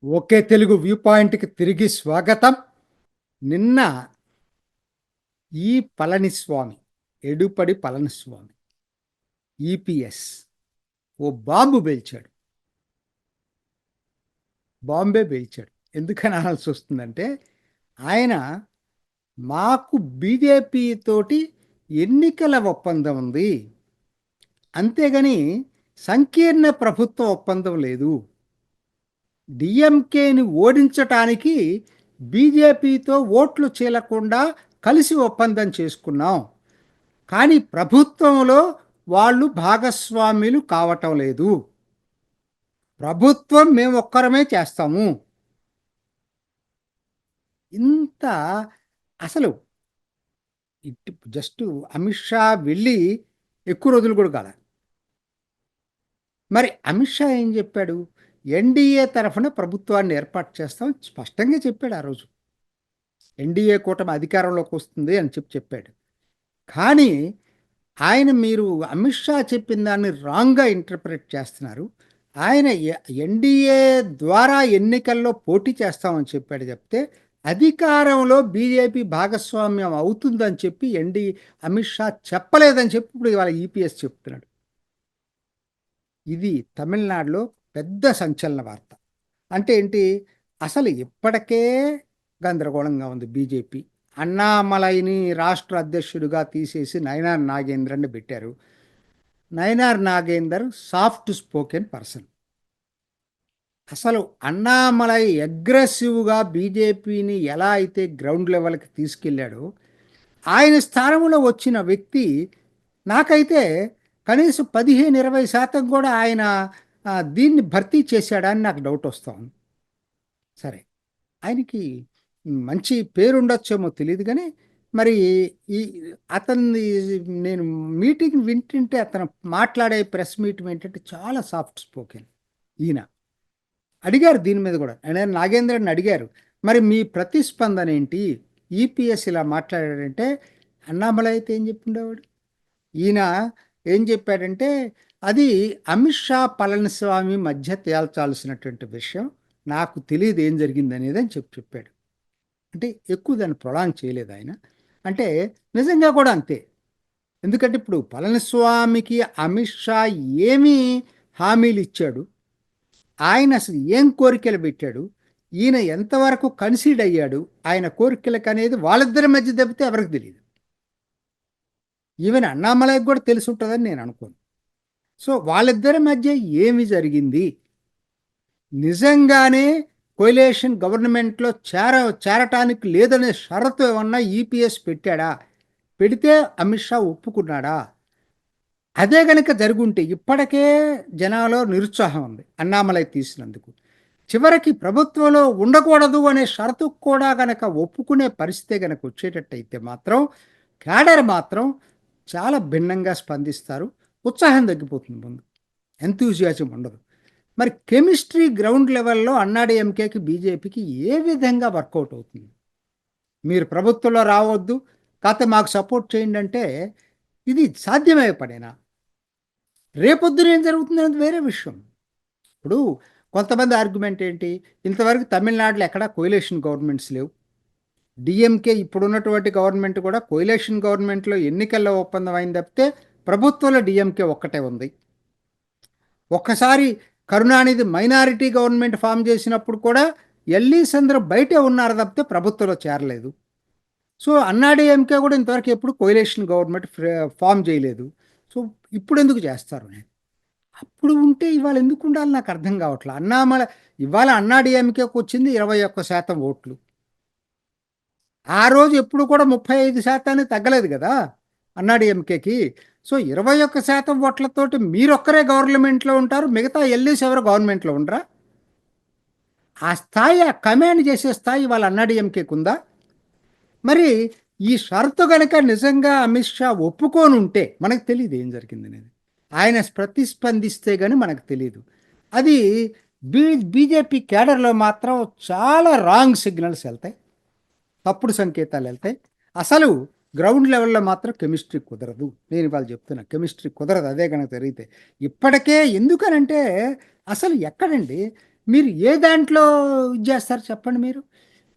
ఒకే Telugu view పాయింట్కి తిరిగి స్వాగతం. నిన్న ఈ పళనిస్వామి, ఎడుపడి పళనిస్వామి, ఈపీఎస్ ఓ బాంబు పేల్చాడు. బాంబే పేల్చాడు. ఎందుకని అనాల్సి వస్తుందంటే ఆయన మాకు బీజేపీ తోటి ఎన్నికల ఒప్పందం ఉంది, అంతేగాని సంకీర్ణ ప్రభుత్వ ఒప్పందం లేదు. డిఎంకేని ఓడించటానికి బీజేపీతో ఓట్లు చీలకుండా కలిసి ఒప్పందం చేసుకున్నాం, కానీ ప్రభుత్వంలో వాళ్ళు భాగస్వామ్యులు కావటం లేదు. ప్రభుత్వం మేము ఒక్కరమే చేస్తాము. ఇంత అసలు ఇటు జస్ట్ అమిత్ షా వెళ్ళి ఎక్కువ రోజులు కూడా కాల. మరి అమిత్ షా ఏం చెప్పాడు? ఎన్డీఏ తరఫున ప్రభుత్వాన్ని ఏర్పాటు చేస్తాం స్పష్టంగా చెప్పాడు ఆ రోజు. ఎన్డీఏ కూటమి అధికారంలోకి వస్తుంది అని చెప్పాడు. కానీ ఆయన, మీరు అమిత్ షా చెప్పిన దాన్ని రాంగ్గా ఇంటర్ప్రిట్ చేస్తున్నారు. ఆయన ఎన్డీఏ ద్వారా ఎన్నికల్లో పోటీ చేస్తామని చెప్పాడు. చెప్తే అధికారంలో బీజేపీ భాగస్వామ్యం అవుతుందని చెప్పి అమిత్ షా చెప్పలేదని చెప్పి ఇప్పుడు ఇవాళ ఈపీఎస్ చెప్తున్నాడు. ఇది తమిళనాడులో పెద్ద సంచలన వార్త. అంటే ఏంటి? అసలు ఇప్పటికే గందరగోళంగా ఉంది బీజేపీ. అన్నామలైని రాష్ట్ర అధ్యక్షుడిగా తీసేసి నయనార్ నాగేంద్రని పెట్టారు. Nayanar Nagender soft spoken person. అసలు అన్నామలై అగ్రెసివ్గా బీజేపీని ఎలా అయితే గ్రౌండ్ లెవెల్కి తీసుకెళ్ళాడో, ఆయన స్థానంలో వచ్చిన వ్యక్తి నాకైతే కనీసం 15-20% కూడా ఆయన దీన్ని భర్తీ చేశాడని నాకు డౌట్ వస్తాం. సరే, ఆయనకి మంచి పేరు ఉండొచ్చేమో తెలియదు, కానీ మరి ఈ అతన్ని నేను మీటింగ్ వింటుంటే అతను మాట్లాడే ప్రెస్ మీట్ ఏంటంటే చాలా సాఫ్ట్ స్పోకెన్. ఈయన అడిగారు దీని మీద కూడా, నేను నాగేంద్రని అడిగారు, మరి మీ ప్రతిస్పందన ఏంటి, ఈపీఎస్ ఇలా మాట్లాడాడంటే అన్నామలై అయితే ఏం చెప్పుండేవాడు. ఈయన ఏం చెప్పాడంటే అది అమిత్ షా పళనిస్వామి మధ్య తేల్చాల్సినటువంటి విషయం, నాకు తెలియదు ఏం జరిగింది అనేది అని చెప్పాడు. అంటే ఎక్కువ దాన్ని ప్రొలాంగ్ చేయలేదు ఆయన. అంటే నిజంగా కూడా అంతే. ఎందుకంటే ఇప్పుడు పళనిస్వామికి అమిత్ షా ఏమి హామీలు ఇచ్చాడు, ఆయన అసలు ఏం కోరికలు పెట్టాడు, ఈయన ఎంతవరకు కన్సీడ్ అయ్యాడు ఆయన కోరికలకు అనేది వాళ్ళిద్దరి మధ్య తప్పితే ఎవరికి తెలియదు. ఈవెన్ అన్నామలైకి కూడా తెలిసి ఉంటుందని నేను అనుకోను. సో వాళ్ళిద్దరి మధ్య ఏమి జరిగింది, నిజంగానే కొయిలేషన్ గవర్నమెంట్లో చేరటానికి లేదనే షరతు ఏమన్నా ఈపీఎస్ పెట్టాడా, పెడితే అమిత్ షా ఒప్పుకున్నాడా? అదే గనక జరుగుంటే ఇప్పటికే జనాలో నిరుత్సాహం ఉంది అన్నామలై తీసినందుకు. చివరికి ప్రభుత్వంలో ఉండకూడదు అనే షరతు కూడా గనక ఒప్పుకునే పరిస్థితి గనక వచ్చేటట్టయితే మాత్రం క్యాడర్ మాత్రం చాలా భిన్నంగా స్పందిస్తారు. ఉత్సాహం తగ్గిపోతుంది, ముందు ఎంతూజియాజం ఉండదు. మరి కెమిస్ట్రీ గ్రౌండ్ లెవెల్లో అన్నాడీఎంకేకి బీజేపీకి ఏ విధంగా వర్కౌట్ అవుతుంది? మీరు ప్రభుత్వంలో రావద్దు, కాకపోతే మాకు సపోర్ట్ చేయండి అంటే ఇది సాధ్యమయ్యే పడేనా? రేపొద్దున ఏం జరుగుతుంది అనేది వేరే విషయం. ఇప్పుడు కొంతమంది ఆర్గ్యుమెంట్ ఏంటి, ఇంతవరకు తమిళనాడులో ఎక్కడా కొయిలేషన్ గవర్నమెంట్స్ లేవు, డిఎంకే ఇప్పుడున్నటువంటి గవర్నమెంట్ కూడా కొయిలేషన్ గవర్నమెంట్లో ఎన్నికల్లో ఒప్పందం అయింది తప్పితే ప్రభుత్వంలో డిఎంకే ఒక్కటే ఉంది. ఒక్కసారి కరుణానిధి మైనారిటీ గవర్నమెంట్ ఫామ్ చేసినప్పుడు కూడా ఎల్లీస్ అందరూ బయటే ఉన్నారు తప్పితే ప్రభుత్వంలో చేరలేదు. సో అన్నాడీఎంకే కూడా ఇంతవరకు ఎప్పుడు కొయిలేషన్ గవర్నమెంట్ ఫామ్ చేయలేదు. సో ఇప్పుడు ఎందుకు చేస్తారు నేను? అప్పుడు ఉంటే ఇవాళ ఎందుకు ఉండాలి నాకు అర్థం కావట్లేదు. ఇవాళ అన్నాడీఎంకేకి వచ్చింది 21% ఓట్లు. ఆ రోజు ఎప్పుడు కూడా 35% తగ్గలేదు కదా అన్నాడీఎంకేకి. సో 21% ఓట్లతోటి మీరొక్కరే గవర్నమెంట్లో ఉంటారు, మిగతా ఎల్లీస్ ఎవరు గవర్నమెంట్లో ఉండరా? ఆ స్థాయి, ఆ కమాండ్ చేసే స్థాయి వాళ్ళ అన్నాడీఎంకేకి ఉందా? మరి ఈ షరతు కనుక నిజంగా అమిత్ షా ఒప్పుకొని ఉంటే మనకు తెలియదు ఏం జరిగింది అనేది. ఆయన ప్రతిస్పందిస్తే కానీ మనకు తెలియదు. అది బీజేపీ కేడర్లో మాత్రం చాలా రాంగ్ సిగ్నల్స్ వెళ్తాయి, తప్పుడు సంకేతాలు వెళ్తాయి. అసలు గ్రౌండ్ లెవెల్లో మాత్రం కెమిస్ట్రీ కుదరదు. నేను ఇవాళ చెప్తున్నా, కెమిస్ట్రీ కుదరదు. అదే కనుక జరిగితే ఇప్పటికే ఎందుకనంటే అసలు ఎక్కడండి మీరు ఏ దాంట్లో ఇది చేస్తారు చెప్పండి మీరు?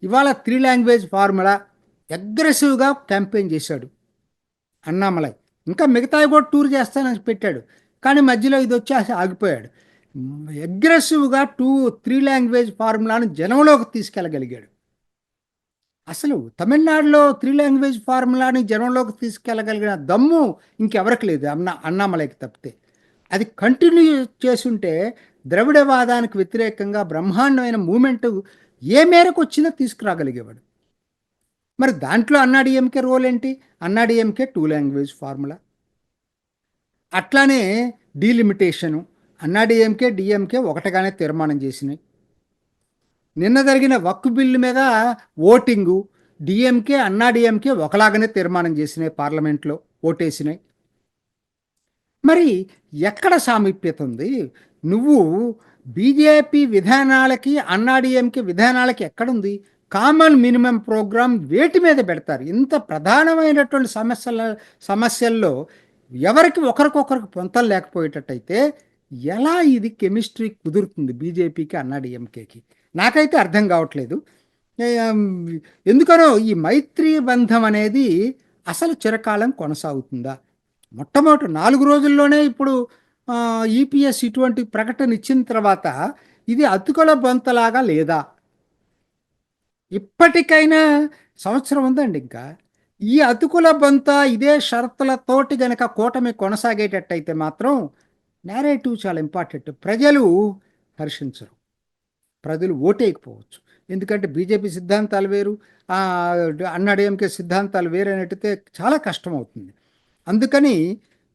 ఇవాళ 3 లాంగ్వేజ్ ఫార్ములా అగ్రెసివ్‌గా క్యాంపెయిన్ చేశాడు అన్నామలై. ఇంకా మిగతావి కూడా టూర్ చేస్తానని పెట్టాడు. కానీ మధ్యలో ఇదొచ్చేసి ఆగిపోయాడు. అగ్రెసివ్‌గా 3 లాంగ్వేజ్ ఫార్ములాను జనంలోకి తీసుకెళ్ళగలిగాడు. అసలు తమిళనాడులో 3 లాంగ్వేజ్ ఫార్ములాని జనంలోకి తీసుకెళ్ళగలిగిన దమ్ము ఇంకెవరికి లేదు అన్నామలైకి తప్పితే. అది కంటిన్యూ చేసుంటే ద్రవిడవాదానికి వ్యతిరేకంగా బ్రహ్మాండమైన మూవ్‌మెంట్ ఏ మేరకు వచ్చిందో తీసుకురాగలిగేవాడు. మరి దాంట్లో అన్నాడీఎంకే రోల్ ఏంటి? AIADMK 2 language formula. అట్లానే డీలిమిటేషను. అన్నాడీఎంకే, డీఎంకే ఒకటిగానే తీర్మానం చేసినాయి. నిన్న జరిగిన వక్ఫ్ బిల్లు మీద ఓటింగు డిఎంకే, అన్నాడీఎంకే ఒకలాగానే తీర్మానం చేసినాయి, పార్లమెంట్లో ఓటేసినాయి. మరి ఎక్కడ సామీప్యత ఉంది? నువ్వు బీజేపీ విధానాలకి అన్నాడీఎంకే విధానాలకి ఎక్కడుంది? కామన్ మినిమం ప్రోగ్రామ్ వేటి మీద పెడతారు? ఇంత ప్రధానమైనటువంటి సమస్యల్లో ఎవరికి ఒకరికొకరికి పొంతలు లేకపోయేటట్టయితే ఎలా ఇది కెమిస్ట్రీ కుదురుతుంది బీజేపీకి అన్నాడీఎంకేకి? నాకైతే అర్థం కావట్లేదు. ఎందుకనో ఈ మైత్రి బంధం అనేది అసలు చిరకాలం కొనసాగుతుందా? మొట్టమొదటి 4 రోజుల్లోనే ఇప్పుడు ఈపీఎస్ ఇటువంటి ప్రకటన ఇచ్చిన తర్వాత ఇది అతుకుల బొంతలాగా లేదా? ఇప్పటికైనా సంవత్సరం ఉందండి ఇంకా. ఈ అతుకుల బొంత ఇదే షరతులతోటి గనక కూటమి కొనసాగేటట్టయితే మాత్రం నేరేటివ్ చాలా ఇంపార్టెంట్. ప్రజలు హర్షించరు, ప్రజలు ఓటేయకపోవచ్చు. ఎందుకంటే బీజేపీ సిద్ధాంతాలు వేరు, అన్నాడీఎంకే సిద్ధాంతాలు వేరైనట్టయితే చాలా కష్టం అవుతుంది. అందుకని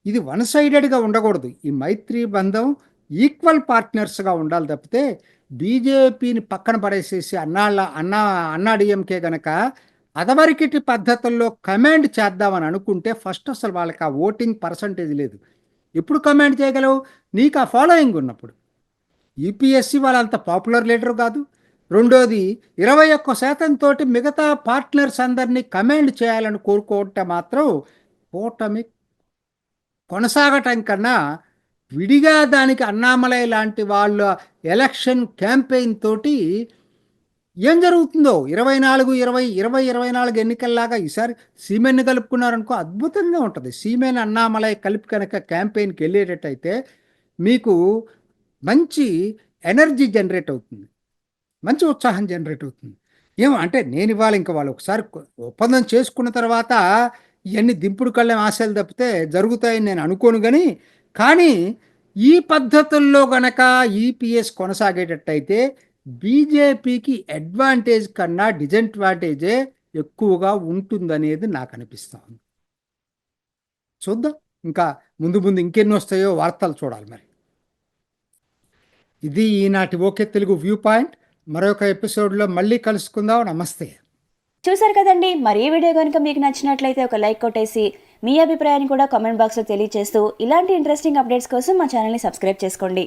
ఇది వన్ సైడెడ్గా ఉండకూడదు. ఈ మైత్రి బంధం ఈక్వల్ పార్ట్నర్స్గా ఉండాలి తప్పితే బీజేపీని పక్కన పడేసేసి అన్నాడీఎంకే గనక అదవరికిటి పద్ధతుల్లో కమాండ్ చేద్దామని అనుకుంటే ఫస్ట్ అసలు వాళ్ళకి ఆ ఓటింగ్ పర్సంటేజ్ లేదు. ఎప్పుడు కమాండ్ చేయగలవు? నీకు ఆ ఫాలోయింగ్ ఉన్నప్పుడు. యూపీఎస్సీ వాళ్ళంత పాపులర్ లీడర్ కాదు. రెండోది 21% తోటి మిగతా పార్ట్నర్స్ అందరినీ కమాండ్ చేయాలని కోరుకుంటే మాత్రం కూటమి కొనసాగటం కన్నా విడిగా దానికి అన్నామలై లాంటి వాళ్ళ ఎలక్షన్ క్యాంపెయిన్ తోటి ఏం జరుగుతుందో 24 ఎన్నికల్లాగా ఈసారి సీమెన్ని కలుపుకున్నారనుకో అద్భుతంగా ఉంటుంది. సీమెన్ అన్నామలై కలిపి కనుక క్యాంపెయిన్కి వెళ్ళేటట్టయితే మీకు మంచి ఎనర్జీ జనరేట్ అవుతుంది, మంచి ఉత్సాహం జనరేట్ అవుతుంది. ఏమో అంటే నేను ఇవాళ ఇంకా వాళ్ళు ఒకసారి ఒప్పందం చేసుకున్న తర్వాత ఇవన్నీ దింపుడు కళ్ళం ఆశలు తప్పితే జరుగుతాయని నేను అనుకోను. కానీ ఈ పద్ధతుల్లో గనక ఈపీఎస్ కొనసాగేటట్టయితే బీజేపీకి అడ్వాంటేజ్ కన్నా డిజడ్వాంటేజే ఎక్కువగా ఉంటుందనేది నాకు అనిపిస్తుంది. చూద్దాం ఇంకా ముందు ముందు ఇంకెన్ని వస్తాయో వార్తలు చూడాలి. మరి ఇది ఈనాటి ఓకే తెలుగు వ్యూ పాయింట్. మరొక ఎపిసోడ్లో మళ్ళీ కలుసుకుందాం. నమస్తే. చూసారు కదండి. మరి ఈ వీడియో కనుక మీకు నచ్చినట్లయితే ఒక లైక్ కొట్టేసి మీ అభిప్రాయాన్ని కూడా కామెంట్ బాక్స్లో తెలియజేస్తూ ఇలాంటి ఇంట్రెస్టింగ్ అప్డేట్స్ కోసం మా ఛానల్ని సబ్స్క్రైబ్ చేసుకోండి.